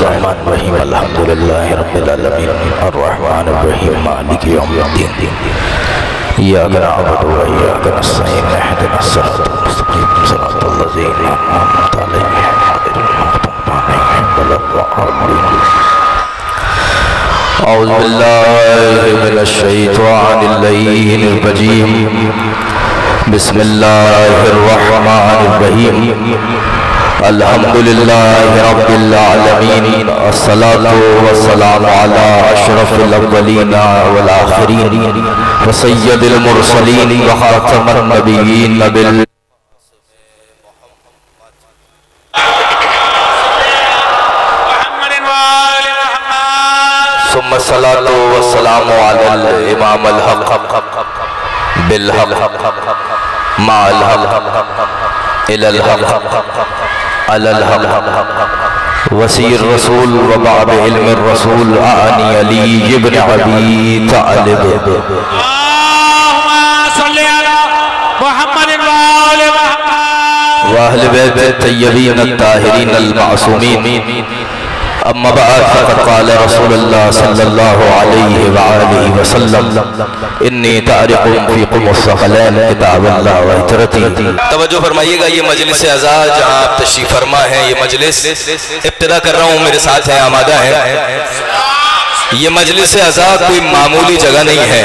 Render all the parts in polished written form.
रहमानिर्रहीम अल्हम्दुलिल्लाहि रब्बिल आलमीन अर्रहमानिर रहीम मालिकि यौमिद्दीन इय्याका नअबुदु व इय्याका नस्तईन इहदिनस सिरातल मुस्तक़ीम सिरातल लज़ीना अनअमता अलैहिम गैरिल मग़दूबि अलैहिम वलद्दाल्लीन। औज़ु बिल्लाहि मिनश शैतानिर रजीम बिस्मिल्लाहिर रहमानिर रहीम अल्हम्दुलिल्लाहि रब्बिल आलमीन अस्सलातु वस्सलामु अला अशरफिल अव्वलीन वल आखिरीन व सय्यदिल मुरसलीन व खातमन नबिय्यीन बिल सुम्मा सलातु वस्सलामु अलल इमामिल हक़ बिल हक़ माअल हक़ इलल हक़ अलल हक़ वसीर रसूल व बाब इल्म रसूल आनी अली इब्न अबी तालिब व अहले बैत तय्यबीन अत्ताहिरीन अल मासूमीन। अम्मा बाद फ़क़द क़ाल रसूलुल्लाह सल्लल्लाहु अलैहि व आलिहि वसल्लम इन्नी तारिकुम फ़ीकुम अस्सक़लैन किताबल्लाह व हिजरती। तवज्जो फरमाइएगा, ये मजलिस अज़ा जहाँ आप तशरीफ़ फरमा है, ये मजलिस इब्तिदा कर रहा हूँ, मेरे साथ है, आमादा है। ये मजलिस अज़ा कोई मामूली जगह नहीं है,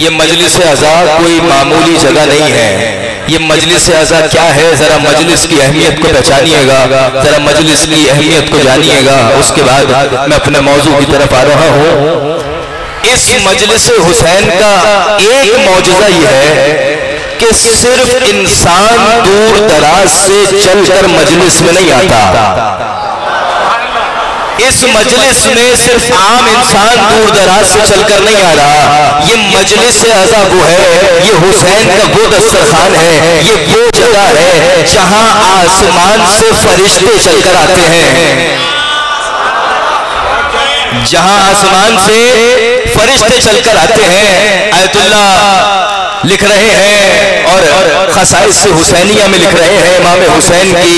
ये मजलिस अज़ा कोई मामूली जगह नहीं है। ये मजलिस अज़ा क्या है, जरा मजलिस की अहमियत को पहचानिएगा, जरा मजलिस की अहमियत को जानिएगा। उसके बाद मैं अपने मौजू की तरफ आ रहा हूँ। इस मजलिस हुसैन का एक मौजज़ा ये है कि सिर्फ इंसान दूर दराज से चलकर मजलिस में नहीं आता। इस मजलिस में सिर्फ आम इंसान दूर दराज से चलकर नहीं आ रहा। ये मजलिस अज़ा वो है, ये हुसैन का वो दस्तरखान है, ये वो जगह है जहां आसमान से फरिश्ते चलकर आते हैं, जहां आसमान से फरिश्ते चलकर आते हैं। आयतुल्लाह लिख रहे हैं और खसाइस हुसैनिया में लिख रहे हैं, इमाम हुसैन की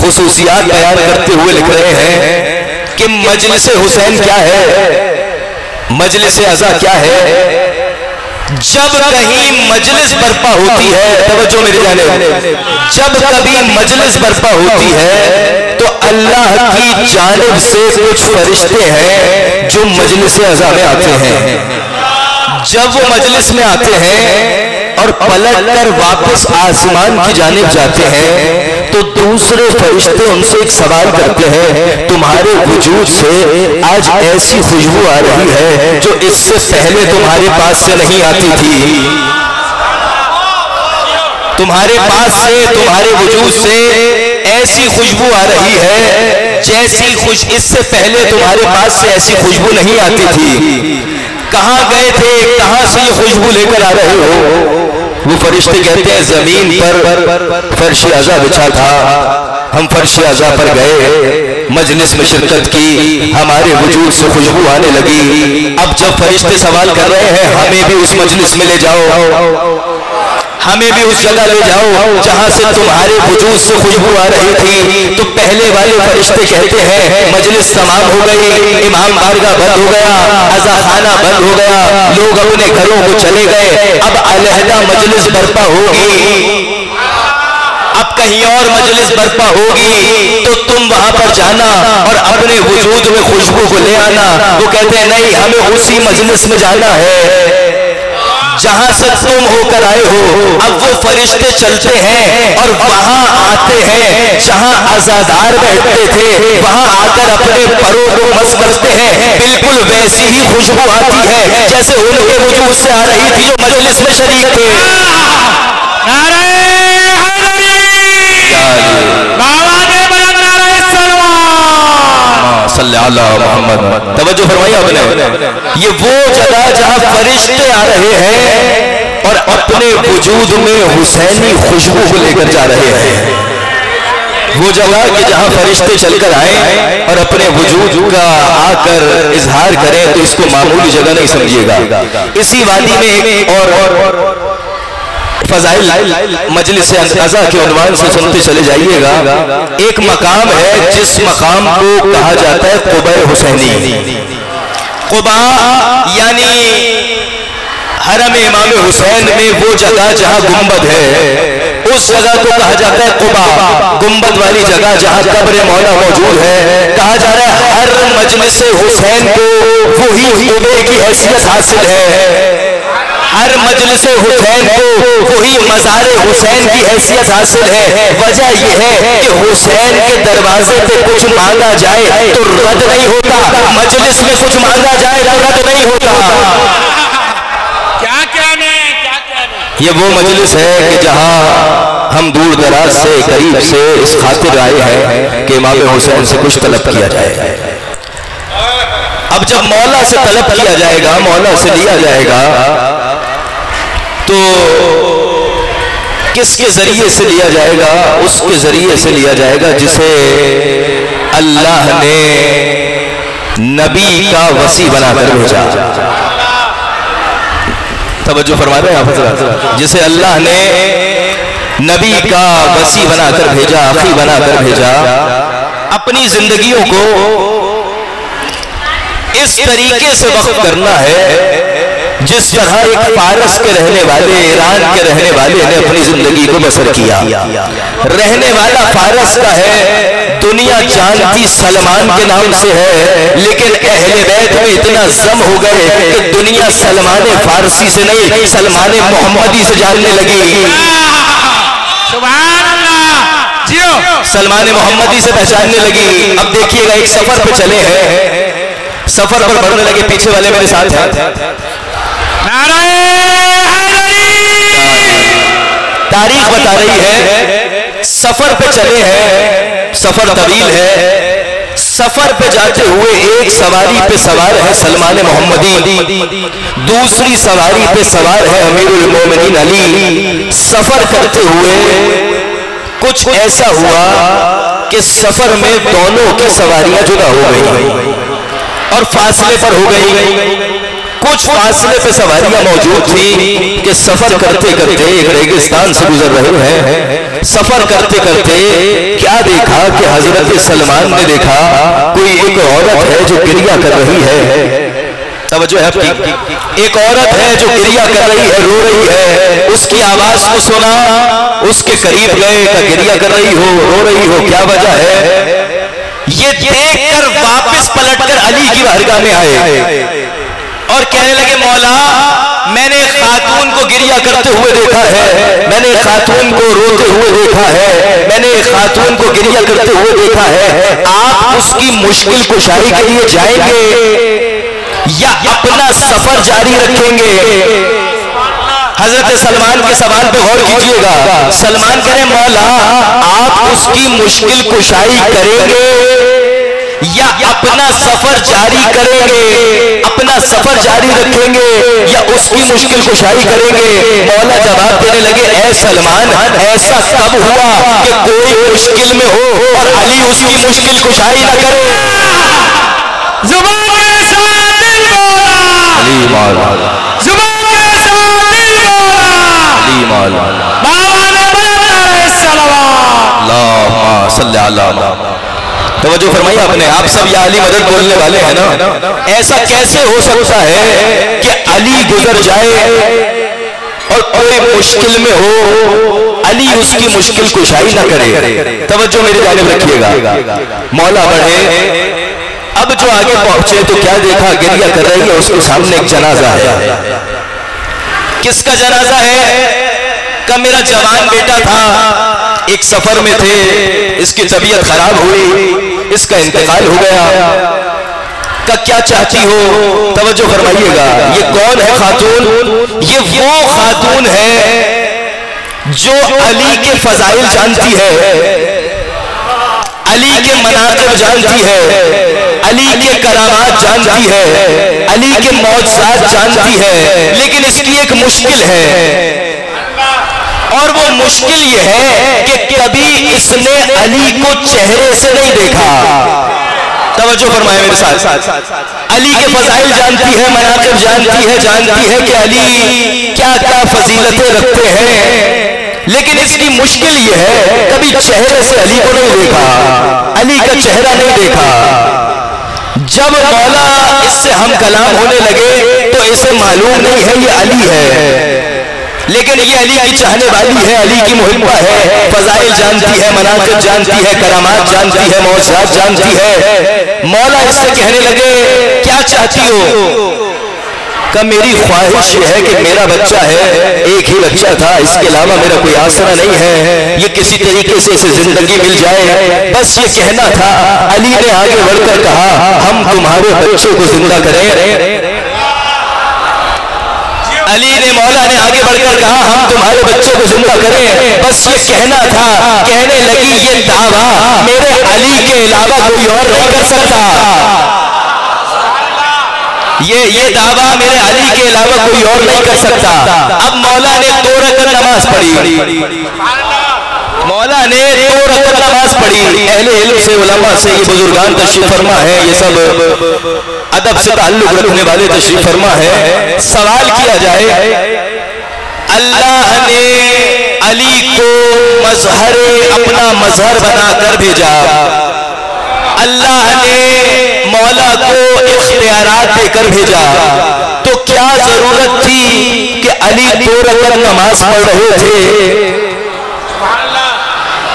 खुसूसियात बयान करते हुए लिख रहे हैं कि मजलिस हुसैन क्या है, मजलिस अज़ा क्या है। जब कहीं मजलिस बर्पा होती है, तवज्जो मेरी जाने, जब कभी मजलिस बर्पा होती है तो अल्लाह की जानिब से कुछ फरिश्ते हैं जो मजलिस अज़ा में आते हैं। जब वो मजलिस में आते हैं और पलट कर वापस आसमान की जानिब जाते हैं तो दूसरे फरिश्ते उनसे एक सवाल करते हैं, तुम्हारे वजूद से आज ऐसी खुशबू आ रही है जो इससे पहले तुम्हारे पास से नहीं आती थी। तुम्हारे पास से, तुम्हारे वजूद से ऐसी खुशबू आ रही है जैसी इससे पहले तुम्हारे पास से ऐसी खुशबू नहीं आती थी। कहाँ गए थे, कहाँ से ये खुशबू लेकर आ रहे हो? वो फरिश्ते कहते हैं, जमीन पर फर्श अज़ा बिछा था, हम फर्श अज़ा पर गए, मजलिस में शिरकत की, हमारे वजूद से खुशबू आने लगी। अब जब फरिश्ते सवाल कर रहे हैं, हमें भी उस मजलिस में ले जाओ, हमें भी उस जगह ले जाओ जहां से तुम्हारे वजूद से खुशबू आ रही थी। तो पहले वाले फरिश्ते कहते हैं, मजलिस तमाम हो गई, इमाम बारगाह बंद हो गया, अज़ा खाना बंद हो गया, लोग अपने घरों को चले गए, अब अलहदा मजलिस बर्पा होगी, अब कहीं और मजलिस बर्पा होगी तो तुम वहां पर जाना और अपने वजूद में खुशबू को ले आना। वो कहते हैं, नहीं, हमें उसी मजलिस में जाना है जहां से तुम होकर आए हो। अब वो फरिश्ते चलते हैं और वहां आते हैं जहां अज़ादार बैठते थे, वहां आकर अपने परों को मस करते हैं। बिल्कुल वैसी ही खुशबू आती है जैसे उनके वजूद से आ रही थी जो मजलिस में शरीक थे। तवज्जो फरमाइए आपने, ये वो जगह जहां फरिश्ते आ रहे हैं और अपने वजूद में हुसैनी खुशबू को लेकर जा रहे हैं। वो जगह कि जहां फरिश्ते चलकर आए और अपने वजूद का आकर इजहार करें तो इसको मामूली जगह नहीं समझिएगा। इसी वादी में एक और फजाइल मजलिस अंदाजा के उन्वान से सुनते चले जाइएगा। एक मकाम है जिस मकाम को कहा जाता है क़ुबा हुसैनी। क़ुबा यानी हरम इमाम हुसैन में वो जगह जहां गुंबद है, उस जगह को कहा जाता है क़ुबा। गुंबद वाली जगह जहां कब्र मौला मौजूद है। कहा जा रहा है हर मजलिस हुसैन को वही क़ुबे की हैसियत हासिल है। हर मजलिस हुसैन को वही मज़ार हुसैन की हैसियत हासिल है। वजह यह है कि हुसैन के दरवाजे पे कुछ मांगा जाए तो रद्द नहीं होता, मजलिस में कुछ मांगा जाए तो रद्द नहीं होता। ये वो मजलिस है कि जहां हम दूर दराज से करीब से इस खातिर आए हैं कि इमाम हुसैन से कुछ तलब किया जाए। अब जब मौला से तलब किया जाएगा, मौला से लिया जाएगा, तो किसके जरिए से लिया जाएगा? उसके जरिए से लिया जाएगा जिसे अल्लाह ने नबी का वसी बनाकर भेजा। तवज्जो फरमा रहे हैं आप? जिसे अल्लाह ने नबी का वसी बनाकर भेजा, आखी बनाकर भेजा। अपनी जिंदगियों को इस तरीके से वक्फ करना है जिस तरह एक फारस के रहने वाले, ईरान के रहने वाले ने अपनी जिंदगी को बसर किया। रहने वाला फारस का है, दुनिया जानती सलमान के नाम से है, लेकिन अहले बैत में इतना जम हो गए कि दुनिया सलमान फारसी से नहीं, सलमान मोहम्मदी से जानने लगी। सलमान मोहम्मदी से पहचानने लगी। अब देखिएगा, एक सफर पे चले हैं, सफर पर बढ़ने लगे। पीछे वाले मेरे साथ हैं। तारीख बता रही है, सफर पे चले हैं, सफर तवील है। सफर पे जाते हुए एक सवारी पे सवार है सलमान मोहम्मदी, दूसरी सवारी पे सवार है अमीरुल मोमिनीन अली। सफर करते हुए कुछ ऐसा हुआ कि सफर में दोनों की सवारियां जुदा हो गई और फासले पर हो गई। कुछ फासले पे सवारियां मौजूद थी कि सफर करते करते एक रेगिस्तान से गुजर रहे हैं। सफर करते करते क्या देखा कि हजरत सलमान ने देखा कोई एक औरत है जो गिरिया कर रही है। तवज्जो है आपकी? एक औरत है जो गिरिया कर रही है, रो रही है। उसकी आवाज को सुना, उसके करीब गए, गिरिया कर रही हो, रो रही हो, क्या वजह है? ये देखकर वापस पलटकर अली की बारगाह में आए और कहने लगे, मौला मैंने खातून को गिरिया करते हुए देखा है, मैंने खातून को रोते हुए देखा है, मैंने खातून को गिरिया करते हुए देखा है। आप उसकी मुश्किल कुशाई के लिए जाएंगे या अपना सफर जारी रखेंगे? हजरत सलमान के सवाल पे गौर कीजिएगा। सलमान कह रहे, मौला आप उसकी मुश्किल कुशाई करेंगे या अपना सफर जारी करेंगे? अपना सफर जारी रखेंगे या उसकी मुश्किल कुशाई करेंगे? मौला जवाब देने लगे, ऐ सलमान, ऐसा कब हुआ कि कोई मुश्किल में हो और अली उसकी मुश्किल कुशाई न करे? जुबान के साथ दिल बोला, अली मौला, जुबान के साथ दिल बोला, अली मौला। बाबा ने बताया सल्लल्लाहु अलैहि वसल्लम। तवज्जो फरमाइए आपने, आप सब या अली मदद बोलने वाले हैं ना? ऐसा कैसे हो सकता है कि अली गुजर जाए और कोई मुश्किल में हो, अली उसकी मुश्किल कुशाई ना करे? तवज्जो मेरी जानिब रखिएगा। मौला बढ़े, अब जो आगे पहुंचे तो क्या देखा? गिरिया कर रही है, उसके सामने एक जनाजा है। किसका जनाजा है? का मेरा जवान बेटा था, एक सफर में थे, इसकी तबीयत खराब हुई, इसका इंतकाल हो गया। का क्या चाहती हो? तवज्जो फरमाइएगा। ये कौन है खातून? ये वो खातून है जो अली के फजाइल जानती है, अली के मनाक़िब जानती है, अली के करामात जानती है, अली के मौजज़ात जानती है, लेकिन इसकी एक मुश्किल है। और वो मुश्किल ये है कि कभी इसने अली को चेहरे से नहीं देखा। तवज्जो फरमाए मेरे साथ। अली के फजाइल जानती है, मनाक़िब जानती है कि अली क्या क्या फजीलतें रखते हैं, लेकिन इसकी मुश्किल ये है कभी चेहरे से अली को नहीं देखा, अली का चेहरा नहीं देखा। जब मौला इससे हम कलाम होने लगे तो इसे मालूम नहीं है ये अली है, लेकिन ये अली की चाहने वाली है, अली की मुहिब्बा है, फजाइल जानती है, मनाक़िब जानती है, करामात जानती है, मौज़ात जानती है। मौला इससे कहने लगे क्या चाहती हो? कि मेरी ख्वाहिश ये है कि मेरा बच्चा है, एक ही बच्चा था, इसके अलावा मेरा कोई आसरा नहीं है, ये किसी तरीके से इसे जिंदगी मिल जाए, बस ये कहना था। अली ने आगे बढ़कर कहा हम तुम्हारे बच्चे को जिंदा करें। अली ने मौला ने आगे बढ़कर कहा हम तुम्हारे बच्चे को जिंदा करें, बस ये कहना था। कहने लगी ये दावा मेरे अली के अलावा कोई और नहीं कर सकता, ये दावा मेरे अली के अलावा कोई और नहीं कर सकता। अब मौला ने 2 रकात नमाज पढ़ी, मौला ने 2 रकात नमाज पढ़ी। अहले इल्म से, उलमा से, ये बुजुर्गान तशरीफ फरमा है, ये सब अदब से ताल्लुक रखने वाले तशरीफ फरमा है। सवाल किया जाए, अल्लाह ने अली को अपना मजहर बनाकर भेजा, अल्लाह ने मौला को इख्तियारात देकर भेजा, तो क्या जरूरत थी कि अली 2 रकात नमाज पढ़ रहे थे?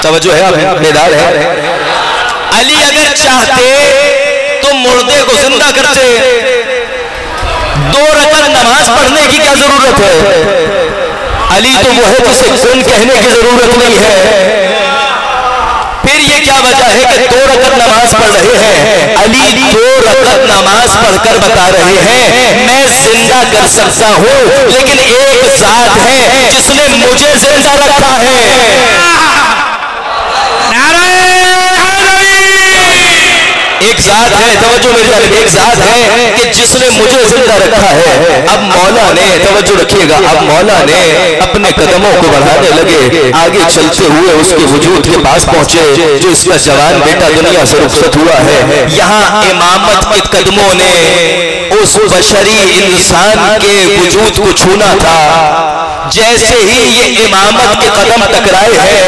तवज्जो है, बेदार है। अली अगर चाहते तो मुर्दे को जिंदा करते, 2 रकात नमाज पढ़ने की क्या जरूरत है? अली तो वो है जिसे कुन कहने की जरूरत नहीं है। फिर ये क्या वजह है कि 2 रकात नमाज पढ़ रहे हैं? अली 2 रकात नमाज पढ़कर बता रहे हैं मैं जिंदा कर सकता हूँ, लेकिन एक जात है जिसने मुझे जिंदा रखा है। एक जात है, तवज्जो मेरी जानिब, एक जात है कि जिसने मुझे जिंदा रखा है। अब मौला ने, तवज्जो रखिएगा, अब मौला ने अपने कदमों को बढ़ाने लगे, आगे चलते हुए उसके वजूद के पास पहुंचे जो इसका जवान बेटा दुनिया से रुखसत हुआ है। यहाँ इमामत के कदमों ने उस बशरी इंसान के वजूद को छूना था। जैसे ही ये इमामत के कदम टकराए हैं,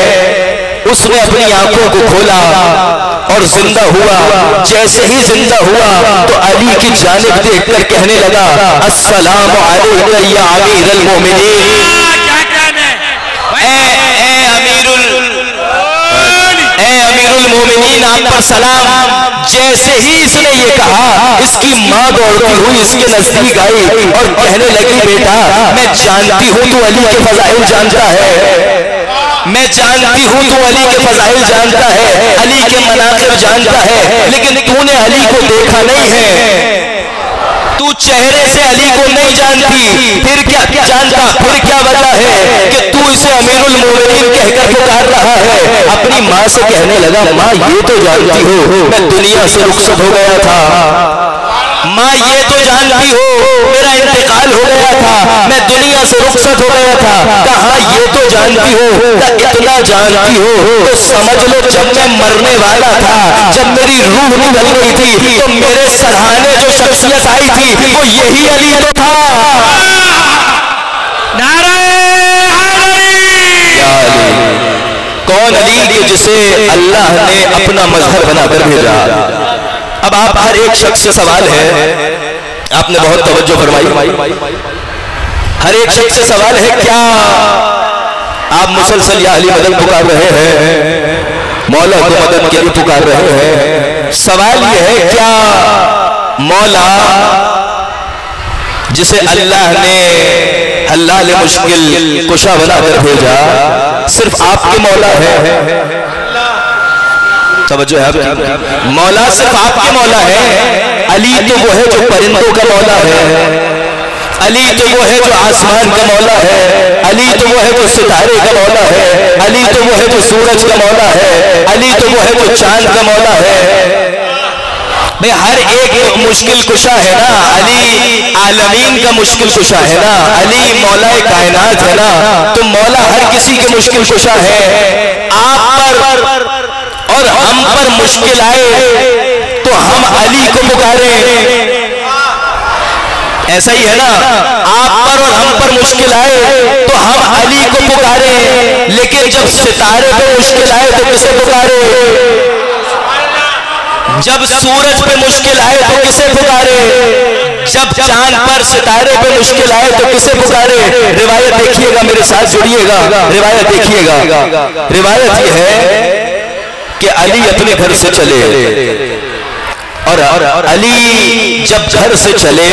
उसने अपनी आंखों को खोला और जिंदा हुआ। जैसे ही जिंदा हुआ तो अली की जानिब देखकर कहने लगा अस्सलामु अलैका या अमीरुल मोमिनीन। ए अमीरुल मोमिनीन, आप पर सलाम। जैसे ही इसने ये कहा, इसकी माँ दौड़ती हुई इसके नजदीक आई और कहने लगी बेटा मैं जानती हूँ तू अली के फजाइल जानता है, मैं जानती हूँ तू अली के फजाइल जानता है, अली के मनाक़िब जानता है, लेकिन तूने अली को देखा नहीं है, तू चेहरे से अली को नहीं जानती। फिर क्या जानता? फिर क्या वजह है कि तू इसे अमीरुल मोमिनीन कहकर पुकार रहा है? अपनी माँ से कहने लगा माँ ये तो जानती हो मैं दुनिया से रुखसत हो गया था, माँ ये तो जानती हो मेरा इंतकाल हो गया था, मैं दुनिया से रुखसत हो गया था। कहा ये तो जानती हो, इतना जानती हो तो समझ लो जब मैं मरने वाला था, जब मेरी रूह निकल गई थी, तो मेरे सराहने जो शख्सियत आई थी वो यही अली तो था। कौन अली के जिसे अल्लाह ने अपना मजहर बनाकर भेजा। अब आप हर एक शख्स से सवाल है, आपने बहुत तवज्जो फरमाई, हर एक शख्स से सवाल है क्या आप मुसलसल या अली मदद पुकार रहे हैं, मौला को मदद के लिए पुकार रहे हैं? सवाल यह है क्या मौला जिसे अल्लाह ने हल्लाल मुश्किल कुशा बनाकर भेजा सिर्फ आपके मौला है? तवज्जो है आपकी? मौला सिर्फ आपके मौला है। अली तो वो है जो परिंदों का मौला है, अली तो वो है जो आसमान का मौला है, अली तो वो है जो सितारे का मौला है, अली तो वो है जो सूरज का मौला है, अली तो वो है जो चांद का मौला है। भाई हर एक मुश्किल कुशा है ना, अली आलमीन का मुश्किल कुशा है ना, अली मौला कायनात है ना, तो मौला हर किसी के मुश्किल कुशा है। आप पर और हम पर मुश्किल आए तो हम अली को पुकारे। ऐसा ही है ना, आप पर और हम पर मुश्किल आए तो हम अली को पुकारे, लेकिन जब सितारे पे मुश्किल आए तो किसे पुकारे? जब सूरज पे मुश्किल आए तो किसे पुकारे? जब चांद पर सितारे पे मुश्किल आए तो किसे पुकारे? रिवायत देखिएगा, मेरे साथ जुड़िएगा, रिवायत देखिएगा। रिवायत ये है कि अली अपने घर से चले, और अली जब घर से चले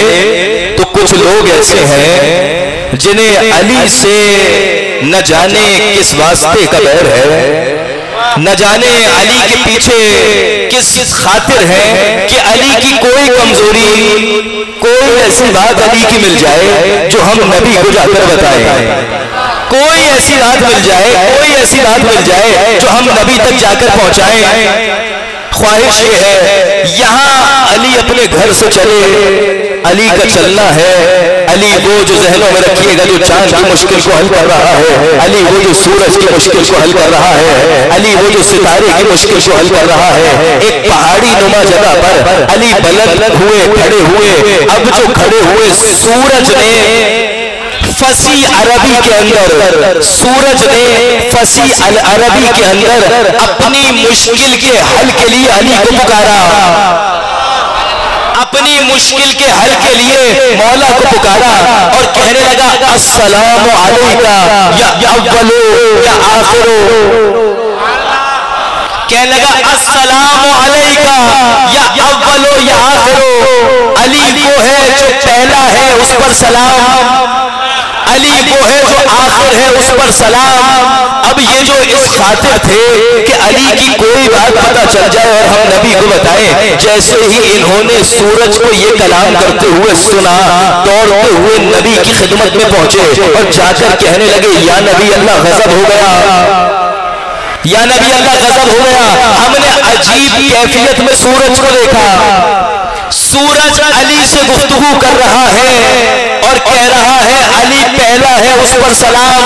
तो कुछ लोग ऐसे हैं जिन्हें अली से न जाने किस वास्ते का बैर है, न जाने अली के पीछे किस खातिर है कि अली की कोई कमजोरी, कोई ऐसी बात अली की मिल जाए जो हम नबी को जाकर बताएं, कोई ऐसी बात मिल जाए, कोई ऐसी बात मिल जाए जो हम नबी तक जाकर पहुंचाएं। ख्वाहिश ये है यहाँ अली अपने घर से चले, अली का चलना है। अली वो जो जहनों में रखिएगा जो चांद की मुश्किल को हल कर रहा है, अली वो जो सूरज की मुश्किल को हल कर रहा है, अली वो जो सितारे की मुश्किल को हल कर रहा है। एक पहाड़ी नुमा जगह पर अली बुलंद हुए, खड़े हुए। अब जो खड़े हुए सूरज ने फसी अरबी के अंदर, सूरज ने फसी अरबी के अंदर अपनी मुश्किल के हल के लिए अली को पुकारा, अपनी मुश्किल के हल के लिए मौला को पुकारा और कहने लगा अस्सलामु अलैका या अव्वलो या आखिरो। कहने लगा अस्सलामु अलैका या अव्वलो या आखिरो। अली वो है जो पहला है, उस पर सलाम। अली वो है जो आखिर है, उस पर सलाम। अब ये जो इस खातिर थे कि अली की कोई बात पता चल जाए और हम नबी को बताएं, जैसे ही इन्होंने सूरज को ये कलाम करते हुए सुना, दौड़ते हुए नबी की खिदमत में पहुंचे और जाकर कहने लगे या नबी अल्लाह गजब हो गया, या नबी अल्लाह गजब हो गया। हमने अजीब कैफियत में सूरज को देखा। सूरज अली से गुफ्तगू कर रहा है और कह रहा है अली पहला है, उस पर सलाम।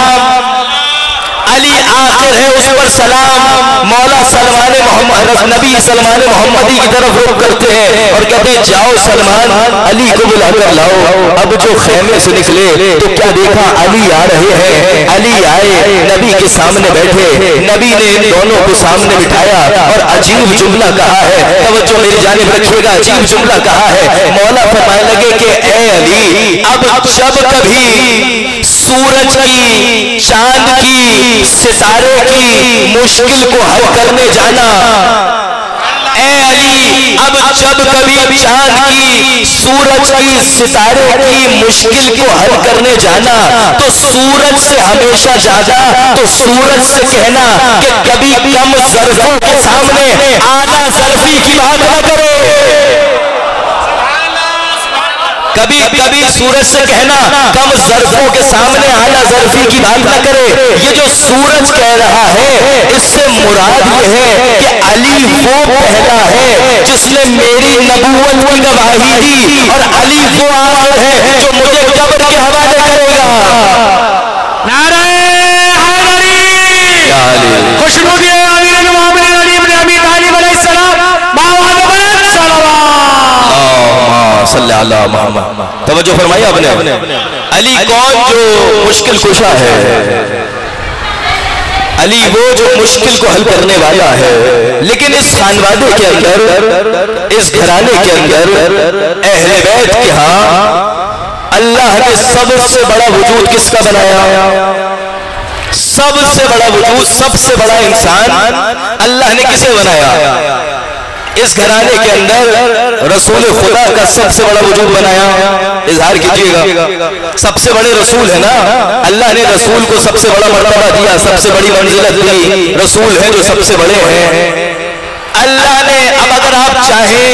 अली आखिर है, उस पर सलाम। मौला सलमान मोहम्मद, नबी सलमान मोहम्मदी की तरफ रुख करते हैं और कहते हैं जाओ सलमान, अली को बुलाकर लाओ। अब जो खेमे से निकले तो क्या देखा, अली आ रहे हैं। अली आए, नबी के सामने बैठे, नबी ने इन दोनों को सामने बिठाया और अजीब जुमला कहा है, तवज्जो मेरी जानिब रखिएगा, अजीब जुमला कहा है। मौला फरमाने लगे कि ए अली, अब जब कभी सूरज की, चांद की, सितारे की मुश्किल को हल करने जाना, ए अली अब जब कभी चांद की, सूरज की, सितारे की मुश्किल को हल करने जाना तो सूरज से हमेशा ज्यादा, तो सूरज से कहना कि कभी कम ज़र्फ़ों के सामने आला ज़र्फ़ी की बात न करो। कभी कभी सूरज से कहना कम ज़र्फ़ों के सामने आला ज़र्फ़ी की बात न करे। ये जो सूरज कह रहा है इससे मुराद ये है कि अली वो पहला है जिसने मेरी नबूवत की गवाही दी और अली वो आखिर है जो मुझे कब्र के हवाले करेगा। नारे हैदरी, खुशनुदी अमीरुल मोमिनीन अली इब्न अबी तालिब अलैहिस्सलाम, सल्लल्लाहु अलैहि वसल्लम। तवज्जो फरमाइए आपने। अली कौन जो मुश्किल कुशा है, अली वो जो मुश्किल को हल करने वाला है। लेकिन इस खानवादे के अंदर, इस घराने के अंदर, अहले बैत के यहाँ अल्लाह ने सबसे बड़ा वजूद किसका बनाया? सबसे बड़ा वजूद, सबसे बड़ा इंसान अल्लाह ने किसे बनाया? इस घराने के अंदर रसूल खुदा का सबसे बड़ा वजूद बनाया। इजहार कीजिएगा, सबसे बड़े रसूल है ना, अल्लाह ने रसूल को सबसे बड़ा मर्तबा दिया, सबसे बड़ी मंजिलत दी। रसूल है जो सबसे बड़े हैं अल्लाह ने। अब अगर आप चाहें,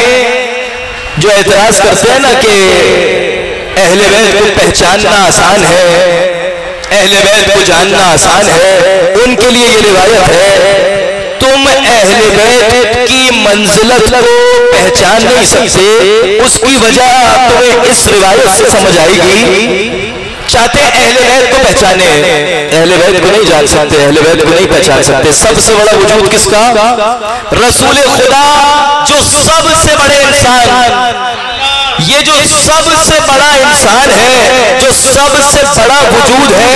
जो एतराज करते हैं ना कि अहले बैत को पहचानना आसान है, अहले बैत को जानना आसान है, उनके लिए ये रिवायत है तुम अहले बैत की मंजिलत को पहचान नहीं सकते। उसकी वजह तुम्हें इस रिवायत से समझ आएगी। चाहते हैं अहले बैत को पहचाने, अहले बैत को नहीं जान सकते, अहले बैत को नहीं पहचान सकते। सबसे बड़ा वजूद किसका? रसूल खुदा, जो सबसे बड़े इंसान, ये जो सबसे बड़ा इंसान है, जो सबसे बड़ा वजूद है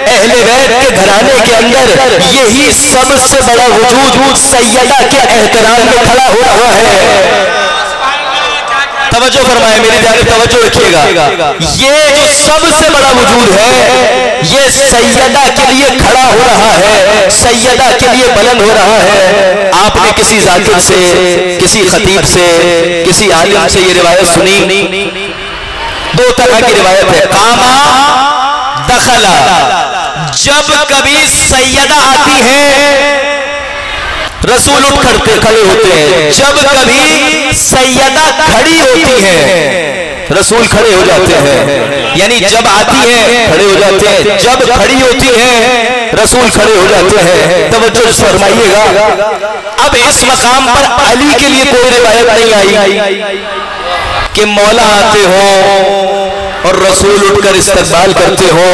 अहले बैत के घराने के अंदर, यही सबसे बड़ा वजूद सैयदा के एहतराम में खड़ा हो रहा है। तवज्जो फरमाए, मेरी जानिब तवज्जो रखिएगा। ये जो सबसे बड़ा वजूद है, ये सैयदा के लिए खड़ा हो रहा है, सैयदा के लिए बुलंद हो रहा है। आपने किसी जाकिर से, किसी खतीब से, किसी आलिम से ये रिवायत सुनी? दो तरह की रिवायत है। कामा दखला, जब कभी सैयदा आती है रसूल उठ खड़े होते हैं, जब कभी सैयदा खड़ी होती है रसूल खड़े हो जाते हैं। यानी जब आती है खड़े हो जाते हैं, जब खड़ी होती है रसूल खड़े हो जाते हैं। तवज्जो फरमाइएगा। अब इस मकाम पर अली के लिए कोई रिवायत नहीं आई कि मौला आते हो और रसूल उठकर इस्तकबाल करते हो,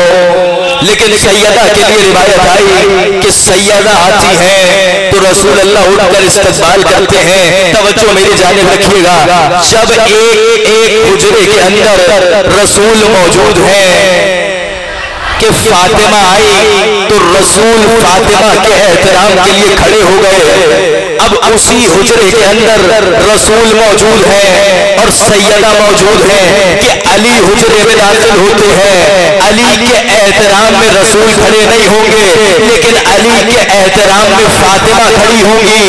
लेकिन सैयदा के लिए रिवायत आई कि सैयदा आती है तो रसूल अल्लाह उठकर इस्तकबाल करते हैं। तवज्जो मेरी जानिब रखिएगा। जब एक हुजरे के अंदर रसूल मौजूद है कि फातिमा आई तो रसूल फातिमा के एहतराम के लिए खड़े हो गए। अब उसी हुजरे के अंदर रसूल मौजूद है और सैयदा मौजूद है कि अली हुजरे में दाखिल होते हैं। अली के एहतराम में रसूल खड़े नहीं होंगे, लेकिन अली के एहतराम में फातिमा खड़ी होंगी,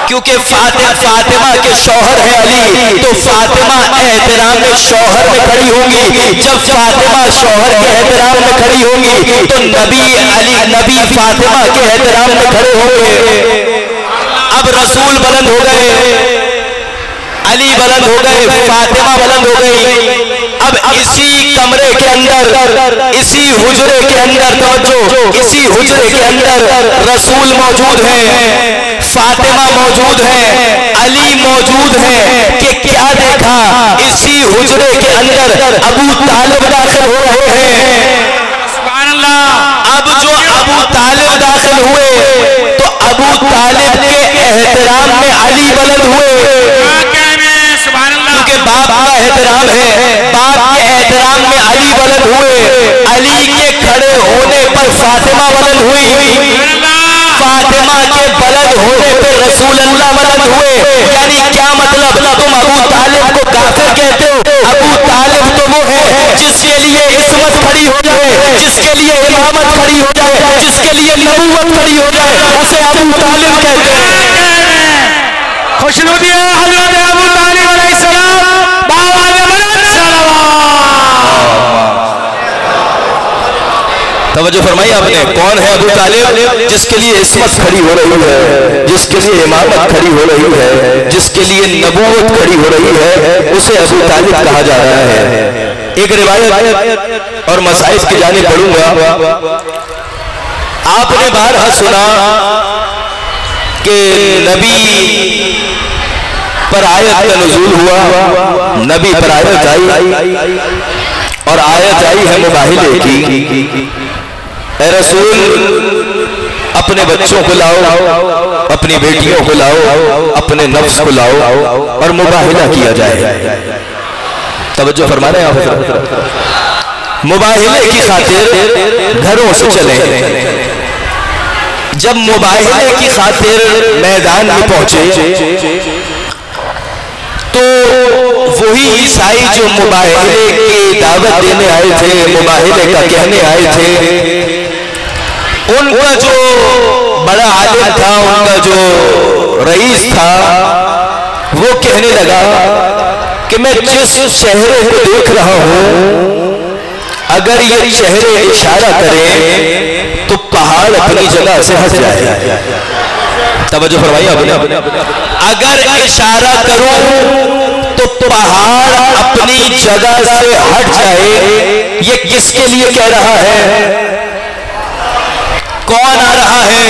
क्योंकि फातिमा के शौहर है अली, तो फातिमा एहतराम में शौहर में खड़ी होंगी। जब फातिमा शौहर के एहतराम में खड़ी होंगी तो नबी फातिमा के एहतराम में खड़े होंगे। अब रसूल बुलंद हो गए, अली बुलंद हो गए, फातिमा बुलंद हो गई। अब इसी कमरे के अंदर, इसी हुजरे के अंदर, तवज्जो, इसी हुजरे के अंदर रसूल मौजूद है, फातिमा मौजूद है, अली मौजूद है कि क्या देखा? इसी हुजरे के अंदर अबू तालिब दाखिल हो रहे हैं। सुभान अल्लाह। अब जो अबू तालिब दाखिल हुए तो अबू तालिब के एहतराम में अली बुलंद हुए, क्योंकि बाप का एहतराम है, बाप के एहतराम में अली बुलंद हुए। अली के खड़े होने पर फातिमा बुलंद हुई, फातिमा के बुलंद होने पर रसूल अल्लाह बुलंद हुए। यानी क्या मतलब? तुम अबू तालिब को काफिर कहते हो? अबू तालिब तो वो है जिसके लिए इस्मत खड़ी हो जाए, जिसके लिए इमामत खड़ी हो जाए, जिसके लिए नबूवत खड़ी हो जाए, उसे अबू तालिब कहते हैं। खुशनुदी हज़रत अबू तालिब अलैहिस्सलाम, बावाज़ बुलंद सलावत। तवज्जो फरमाई आपने। कौन है अबू तालिब? जिसके लिए इस्मत खड़ी हो रही है, जिसके लिए इमामत खड़ी हो रही है, जिसके लिए नबूवत खड़ी हो रही है, उसे अबू तालिब कहा जा रहा है। एक रिवायत और मसाइब की जानिब पढ़ूंगा। आपने बारहा सुना कि नबी पर आयत का नुज़ूल हुआ, नबी पर आयत आई और आयत आई है मुबाहिले की। ए रसूल, अपने बच्चों को लाओ, अपनी बेटियों को लाओ, अपने नफ्स को लाओ और मुबाहिला किया जाए। तवज्जो फरमा रहे हैं आप? मुबाहिले की खातिर घरों से चले। जब मुबाहिले की खातिर मैदान में पहुंचे तो वही ईसाई जो मुबाहिले की दावत देने आए थे, मुबाहिले का कहने आए थे, उनका जो बड़ा आलिम था, उनका जो रईस था, वो कहने लगा कि मैं जिस चेहरे को देख रहा हूं, अगर ये चेहरे इशारा करें तो पहाड़ अपनी जगह से हट जाए। तवज्जो फरमाइए आपने। अगर इशारा करूं तो पहाड़ अपनी जगह से हट जाए। ये किसके लिए कह रहा है? कौन आ रहा है?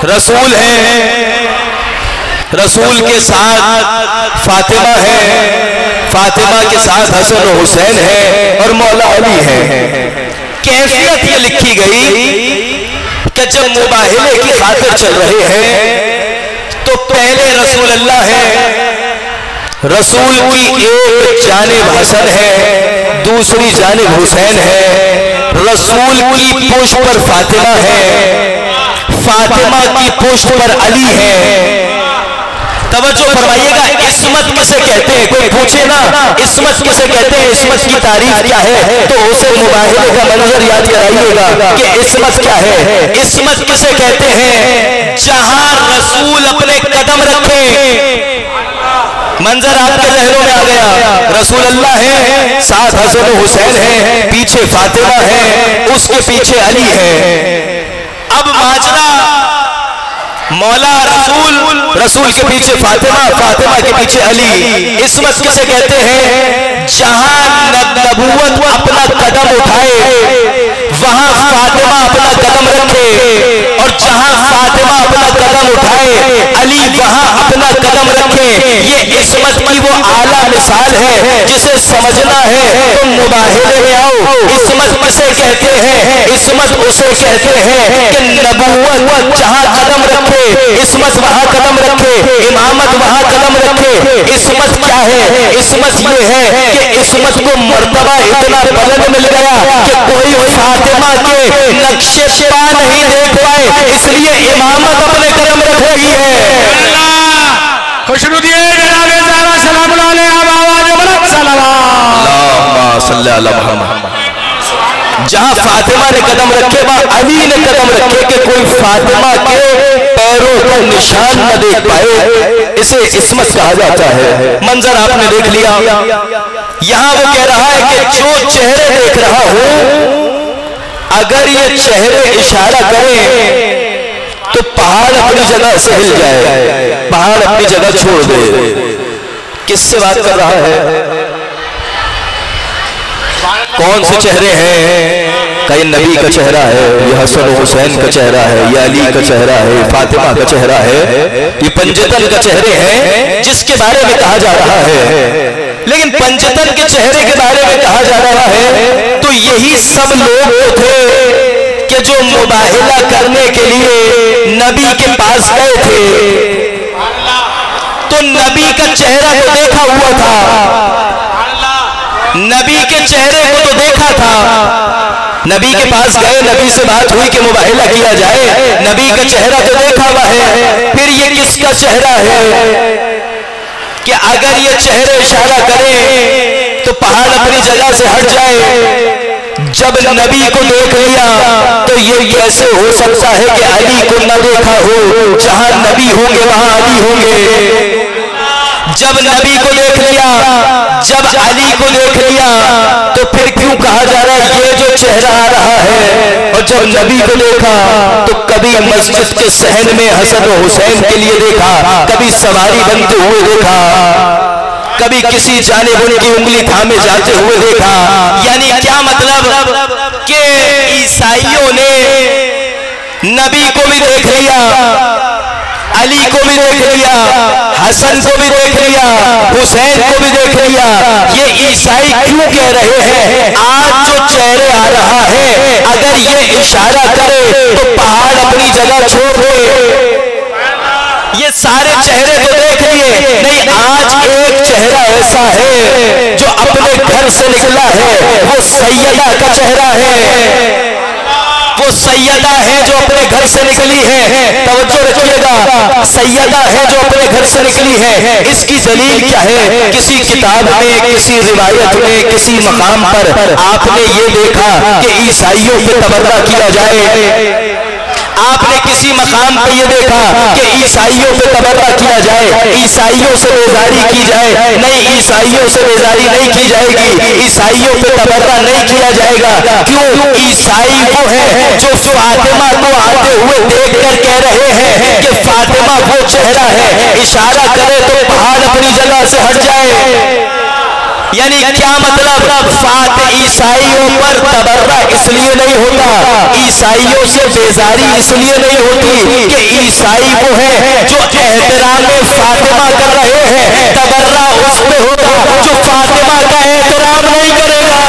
रसूल है, रसूल के साथ फातिमा है, फातिमा के साथ हसन और हुसैन है और मौला अली है। कैफियत ये लिखी गई कि जब मुबाहिले की खातिर चल रहे हैं तो पहले रसूल अल्लाह है, रसूल की एक जानिब हसन है, दूसरी जानिब हुसैन है। रसूल की पुष्ट पर फातिमा है, फातिमा की पुष्ट पर अली है। तवज्जो फरमाइएगा, इस्मत किसे कहते हैं? कोई पूछे ना इस्मत किसे कहते हैं, इस्मत की तारीफ क्या है, तो उसे मुबाहिले का मंजर याद कराइएगा कि इस्मत क्या है। इस्मत किसे कहते हैं? जहां रसूल अपने कदम रखे, मंजर आपके जहनों में आ गया, रसूल अल्लाह है, साथ हसन हुसैन है, पीछे फातिमा है, उसके पीछे अली है। अब माजरा मौला रसूल के पीछे फातिमा, फातिमा के पीछे अली। इस्मत किसे कहते हैं? जहां नबूवत अपना कदम उठाए वहां फातिमा अपना कदम रखे, और जहां फातिमा अपना कदम उठाए अली वहां अपना कदम रखे। ये इस्मत की वो आला मिसाल है जिसे समझना है तो मुबाहिले में आओ। इस्मत किसे कहते हैं? इस्मत उसे कहते हैं कि नबूवत जहां कदम रखे इस्मत वहां कदम रखे, इमामत वहां कदम रखे। इस्मत क्या है? इस्मत ये है कि इस्मत को मर्तबा इतना बुलंद मिल गया कि कोई फातिमा के नक्शे पा नहीं देख पाए, इसलिए इमामत अपने कदम रख रही है। खुशनु दिए जनाबे ज़हरा सलाम अलैहा आवाज़ बलंद सलावत अल्लाहुम्मा सल्ली अला मुहम्मद। जहां फातिमा ने कदम रखे वहां अली ने कदम रखे कि कोई फातिमा के पैरों का निशान न देख पाए, इसे इस्मत कहा जाता है। मंजर आपने देख लिया। यहां वो कह रहा है कि जो चेहरे देख रहा हूं, अगर ये चेहरे इशारा करें तो पहाड़ अपनी जगह से हिल जाए, पहाड़ अपनी जगह छोड़ दे। किससे बात कर रहा है? कौन से चेहरे हैं? का ये नबी का चेहरा है, ये हसन हुसैन का चेहरा है, ये अली का चेहरा है, फातिमा का चेहरा है, ये पंजतन का चेहरे हैं जिसके बारे में कहा जा रहा है। लेकिन पंजतन के चेहरे के बारे में कहा जा रहा है तो यही सब लोग थे कि जो मुबाहिला करने के लिए नबी के पास गए थे, तो नबी का चेहरा तो देखा हुआ था, नबी के चेहरे को तो देखा था, नबी के पास गए, नबी से बात हुई कि मुबाहिला किया जाए, नबी का चेहरा तो देखा हुआ है। फिर ये किसका चेहरा है कि अगर ये चेहरे इशारा करें तो पहाड़ अपनी जगह से हट जाए? जब नबी को देख लिया तो ये कैसे हो सकता है कि अली को न देखा हो? जहां नबी होंगे वहां अली होंगे। जब नबी को देख लिया, जब अली को देख लिया, तो फिर क्यों कहा जा रहा है ये जो चेहरा आ रहा है? और जब नबी को देखा तो कभी मस्जिद के सहन में हसन और हुसैन के लिए देखा, कभी सवारी बनते हुए देखा, कभी किसी जानिब उनकी उंगली थामे जाते हुए देखा। यानी क्या मतलब कि ईसाइयों ने नबी को भी देख लिया, अली को भी देख लिया, हसन को भी देख लिया, हुसैन को भी देख लिया। ये ईसाई क्यों कह रहे हैं आज जो चेहरे आ रहा है अगर ये इशारा करे तो पहाड़ अपनी जगह छोड़ दे? ये सारे चेहरे तो देख लिए, नहीं आज एक चेहरा ऐसा है जो अपने घर से निकला है, वो सैयदा का चेहरा है, वो सैयदा है जो अपने घर से निकली है। तवज्जो रखिएगा, सैयदा है जो अपने घर से निकली है। इसकी दलील क्या है? किसी किताब में, किसी रिवायत में, किसी मकाम पर आपने ये देखा कि ईसाइयों पे तबर्रा किया जाए? आपने किसी मकाम पे ये देखा कि ईसाइयों पे तबर्रा किया जाए, ईसाइयों से बेजारी की जाए? नहीं, ईसाइयों से बेजारी नहीं की जाएगी, ईसाइयों पे तबर्रा नहीं किया जाएगा। क्यों? ईसाई वो है जो फातिमा को आते हुए देखकर कह रहे हैं कि फातिमा वो चेहरा है, इशारा करे तो पहाड़ अपनी जगह से हट जाए। यानी क्या मतलब? ईसाइयों पर तबर्रा इसलिए नहीं होता, ईसाइयों से बेजारी इसलिए नहीं होती कि ईसाई वो है जो एहतराम हैं, तबर्रा उस पे होगा जो फातिमा का एहतराम नहीं करेगा।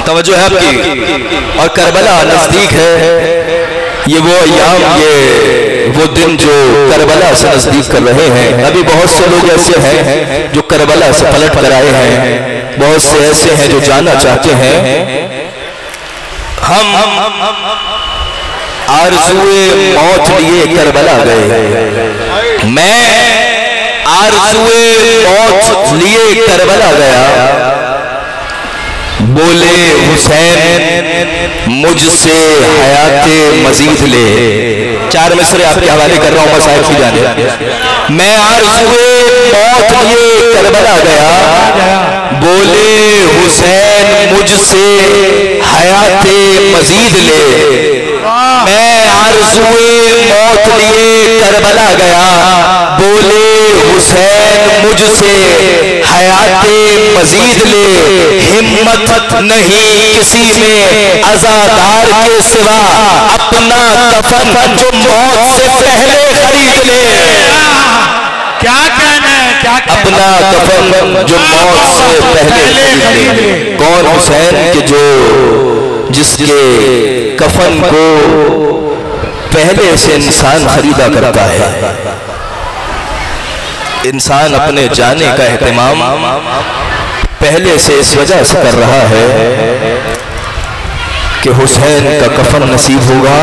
तवज्जो है आपकी। और करबला नजदीक है, ये वो अय्याम, ये वो दिन जो करबला से नजदीक कर रहे हैं। अभी बहुत से लोग ऐसे हैं जो करबला से पलट कर आए हैं, बहुत से ऐसे हैं जो जाना चाहते हैं। हम आरज़ुए मौत लिए करबला गए, मैं आरज़ुए मौत लिए करबला गया। बोले हुसैन मुझसे हयाते मजीद ले। चार मिसरे आपके हवाले कर रहा हूं मसाइब की जाने। मैं आरज़ुए मौत लिए करबला गया, बोले हुसैन मुझसे हयाते मजीद ले। मैं आरज़ुए मौत लिए करबला गया, बोले हुसैन मुझसे हयाते मजीद ले। हिम्मत नहीं किसी में अज़ादार के सिवा, अपना कफन जो मौत से पहले खरीद ले। क्या कहना है, क्या अपना कफन जो मौत से पहले खरीद ले। कौन? हुसैन के जो जिसके कफन को पहले से इंसान खरीदा करता है। इंसान अपने जाने का एहतमाम पहले से इस वजह से कर रहा है कि हुसैन का कफन नसीब होगा,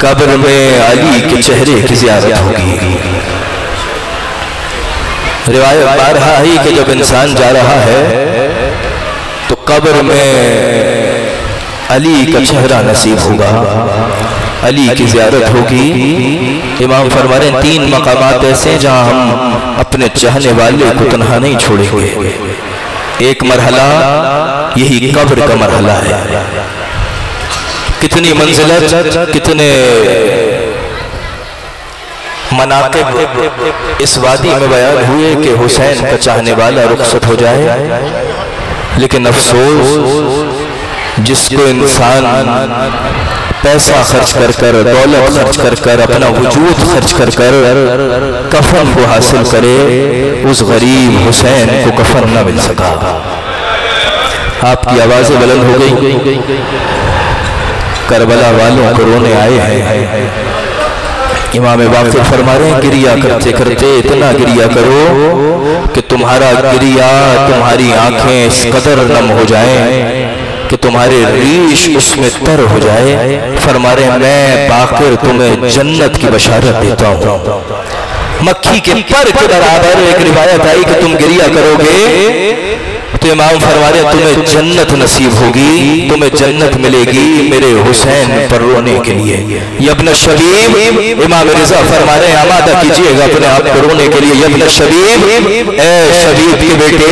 कब्र में अली के चेहरे की ज़ियारत होगी। रिवायत आ रहा है कि जब इंसान जा रहा है तो कब्र में अली का चेहरा नसीब होगा, अली की ज़ियारत होगी। इमाम फरमा रहे हैं 3 मकामात ऐसे जहां हम अपने चाहने वाले को तन्हा नहीं छोड़ेंगे। एक मरहला यही कब्र का मरहला है। कितनी मंजिलत, कितने मनाक़िब इस वादी में बयान हुए कि हुसैन का चाहने वाला रुखसत हो जाए, लेकिन अफसोस जिसको इंसान पैसा खर्च कर कर, दौलत खर्च कर कर, अपना वजूद खर्च कर कर कफन को हासिल करे, उस गरीब हुसैन को कफन न मिल सका। आपकी आवाजें बुलंद हो गई, करबला वालों को रोने आए हैं। इमाम वाक़िफ़ फरमा रहे हैं गिरिया करते करते इतना गिरिया करो कि तुम्हारा गिरिया, तुम्हारी आंखें इस कदर नम हो जाएं कि तुम्हारे रीश उसमें तर हो जाए। फरमा रहे मैं बाकिर तुम्हें जन्नत की बशारत देता हूँ। मक्खी के पर के बराबर एक रिवायत आई कि तुम गिरिया करोगे तो इमाम फरमा रहे तुम्हें जन्नत नसीब होगी, तुम्हें जन्नत मिलेगी मेरे हुसैन पर रोने के लिए। यब्न शबीब, इमाम रिज़ा फरमा रहे आमादा कीजिएगा अपने आप को रोने के लिए। यब्न शबीब, ए शबीब के बेटे,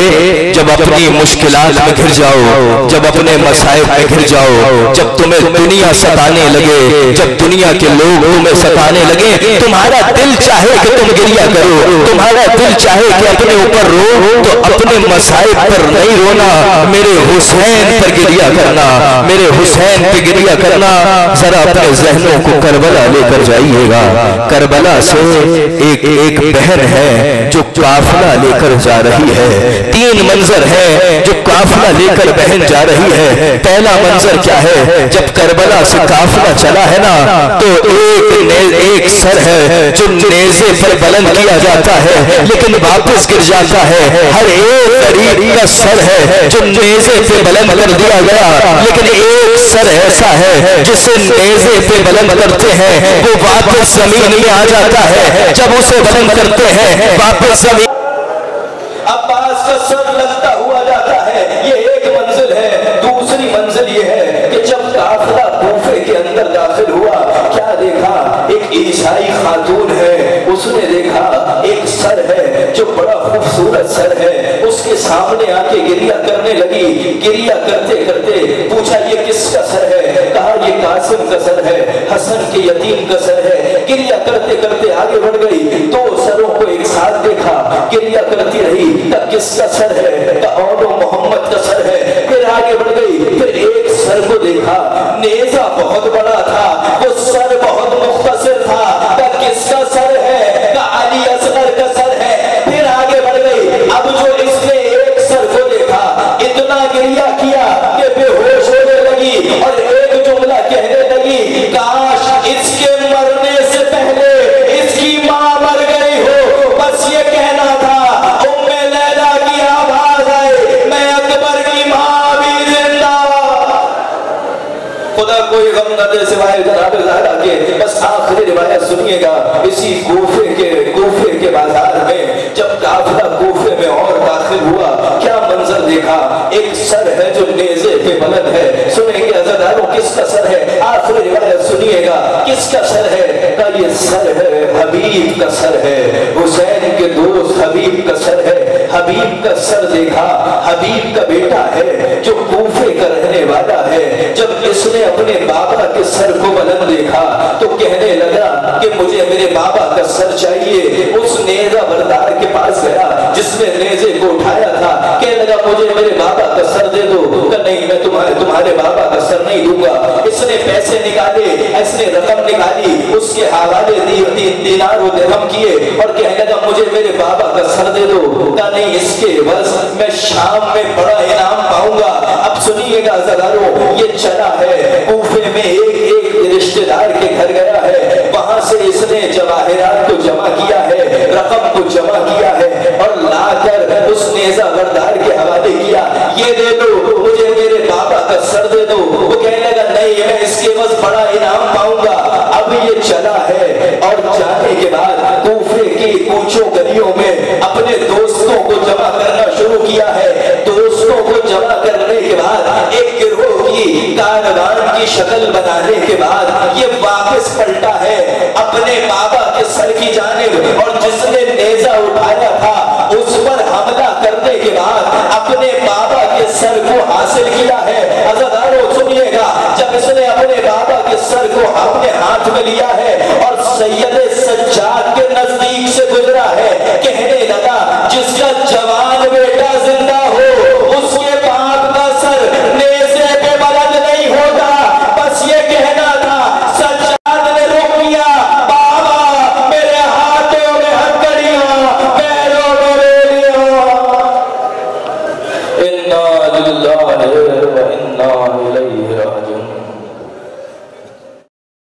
जब अपनी मुश्किलात में घिर जाओ, जब अपने मसाइब में घिर जाओ, जब तुम्हें दुनिया सताने लगे, जब दुनिया के लोग तुम्हें सताने लगे, तुम्हारा दिल चाहे कि तुम गिरिया करो, तुम्हारा दिल चाहे कि अपने ऊपर रो, तो अपने मसाइब पर नहीं रोना, मेरे हुसैन पर गिरिया करना, मेरे हुसैन पे गिरिया करना। जरा अपने जहनों को करबला लेकर जाइएगा। करबला से एक एक बहन है जो काफिला लेकर जा रही है। 3 मंजर है जो काफिला लेकर बहन जा रही है। पहला मंजर क्या है? जब करबला से काफिला चला है ना, तो एक सर है जो नेज़े पर बुलंद किया जाता है लेकिन वापस गिर जाता है। हर एक गरीब का सर है जो नेज़े पे बुलंद कर दिया गया, लेकिन एक सर ऐसा है जिसे नेज़े पे बुलंद करते हैं वो वापस जमीन में आ जाता है। जब उसे बुलंद करते हैं वापस जमीन, अब्बास का सर लगता हुआ जाता है। ये एक मंजिल है। दूसरी मंजिल ये है कि जब काफिला कूफे के अंदर दाखिल हुआ, क्या देखा? एक ईसाई खातून है, उसने देखा एक सर है जो बड़ा खूबसूरत सर है, उसके सामने आके गिरिया करने लगी। गिरिया करते करते पूछा ये किसका सर है? कहा ये कासिम का सर है, हसन के यतीम का सर है। गिरिया करते करते आगे बढ़ गई, 2 सरों को एक साथ देखा, गिरिया करती रही। किसका सर है? मोहम्मद का सर है। फिर आगे आगे बढ़ गई, फिर एक सर को देखा, नेजा बहुत बड़ा था, वो सर बहुत मुख्तसर था। का किसका सर है? का अली असगर का सर है। फिर आगे बढ़ गई, अब जो इसने एक सर को देखा, इतना गिरिया किया कि बेहोश होने लगी और एक जुमला कहने लगी, काश इसके मरने से पहले इसकी मां मर गई हो, बस ये कहना था। उम्मे लैला की आवाज आई, मैं अकबर की मां भी जिंदा। खुदा कोई गम न दे सिवाय जनाब ज़हरा के। बस आखिरी रिवायत सुनिएगा। इसी कूफे के बाजार में जब काफिला कूफे में और दाखिल हुआ, क्या मंजर देखा। एक सर है जो नेज़े पे बुलंद है। सुनेंगे अज़ादारों किसका सर है। आखिरी रिवायत सुनिएगा, किसका सर है। का ये सर है हबीब का सर है, हुसैन के दोस्त हबीब का सर है। हबीब का सर देखा, हबीब का बेटा है जो कूफे का रहने वाला है। जब इसने अपने बाबा के सर को बुलंद देखा तो कहने लगा कि मुझे मेरे बाबा का सर चाहिए। उस नेजा बरदार के पास गया जिसने नेजे को उठाया था, कहने लगा मुझे मेरे बाबा का सर दे दो। नहीं, मैं तुम्हारे बाबा का सर नहीं दूंगा। इसने पैसे निकाले, इसने रकम निकाली, उसके हवाले दीनार और दिरहम किए और कहने लगा मुझे मेरे बाबा का सर दे दो। का नहीं, इसके बस मैं शाम में बड़ा इनाम पाऊंगा। अब सुनिएगा ज़रारों, ये चला है कूफे में एक रिश्तेदार के घर गया है, वहां से इसने जवाहिरात को जमा किया है, रकम को जमा किया है और लाकर उस नेजा बरदार के हवाले किया। ये दे दो, मुझे मेरे बाबा का सर दे दो। वो कहने लगा नहीं, मैं इसके बस बड़ा इनाम पाऊंगा। अब ये चला है और जाने के बाद कूफे की ऊंचों गलियों में अपने दोस्तों को जमा करना शुरू किया है। दोस्तों को जमा करने के बाद एक गिरोह की कारवान की शक्ल बनाने के बाद ये वापस पलटा है अपने बाबा के सर की जानिब और जिसने नेजा उठाया था उस पर हमला करने के बाद अपने बाबा के सर को हासिल किया है। अज़ादारों सुनिएगा, जब इसने अपने बाबा के सर को अपने हाथ में लिया है और सैयद सज्जाद के नजदीक से गुजरा है, कहने लगा जिसका जवान बेटा जिंदा हो उसके बाप का सर नेज़े पे बुलंद नहीं होगा। बस ये कहना था। सज्जाद ने रोक लिया, बाबा मेरे हाथों में हथकड़ियां, पैरों में बेड़ियां। इन्ना लिल्लाहि व इन्ना इलैहि राजिऊन।